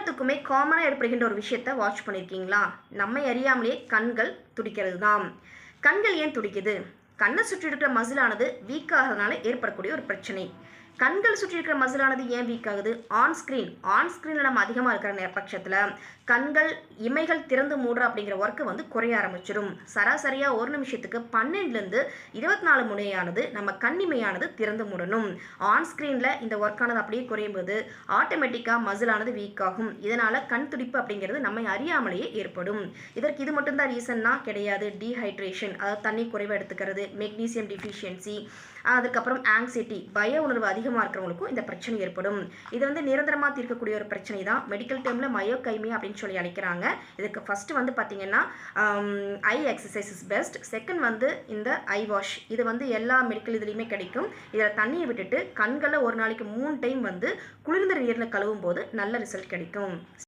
எல்லாத்துக்குமே காமனாக ஏற்படுகின்ற ஒரு விஷயத்தை வாட்ச் பண்ணியிருக்கீங்களா? நம்மை அறியாமலே கண்கள் துடிக்கிறது தான். கண்கள் ஏன் துடிக்குது? கண்ணை சுற்றி இருக்கிற மசிலானது வீக் ஆகிறதுனால ஏற்படக்கூடிய ஒரு பிரச்சனை. கண்கள் சுற்றி இருக்கிற மசிலானது ஏன் வீக் ஆகுது? ஆன் ஸ்க்ரீனில் நம்ம அதிகமாக இருக்கிற பட்சத்தில் கண்கள் இமைகள் திறந்து மூடுற அப்படிங்கிற ஒர்க்கு வந்து குறைய ஆரம்பிச்சிடும். சராசரியாக ஒரு நிமிஷத்துக்கு 12லேருந்து 24 முனையானது நம்ம கண்ணிமையானது திறந்து மூடணும். ஆன் ஸ்க்ரீனில் இந்த ஒர்க்கானது அப்படியே குறையும் போது ஆட்டோமேட்டிக்காக மசிலானது வீக் ஆகும். இதனால் கண் துடிப்பு அப்படிங்கிறது நம்மை அறியாமலேயே ஏற்படும். இதற்கு இது மட்டும்தான் ரீசன்னா கிடையாது. டீஹைட்ரேஷன், அதாவது தண்ணி குறைவாக எடுத்துக்கிறது, மெக்னீசியம் டிஃபிஷியன்சி, அதுக்கப்புறம் ஆங்ஸைட்டி, பய உணர்வு அதிகமாக இருக்கிறவங்களுக்கும் இந்த பிரச்சனை ஏற்படும். இது வந்து நிரந்தரமாக தீர்க்கக்கூடிய ஒரு பிரச்சனை தான். மெடிக்கல் டேர்மில் மயோகைமியா அப்படின்னு சொல்லி அழைக்கிறாங்க. இதுக்கு ஃபஸ்ட்டு வந்து பார்த்தீங்கன்னா ஐ எக்ஸசைஸ் இஸ் பெஸ்ட். செகண்ட் வந்து இந்த ஐ வாஷ். இது வந்து எல்லா மெடிக்கல் இதுலேயுமே கிடைக்கும். இதில் தண்ணியை விட்டுட்டு கண்களை ஒரு நாளைக்கு 3 டைம் வந்து குளிர்ந்த நீரில் கழுவும் போது நல்ல ரிசல்ட் கிடைக்கும்.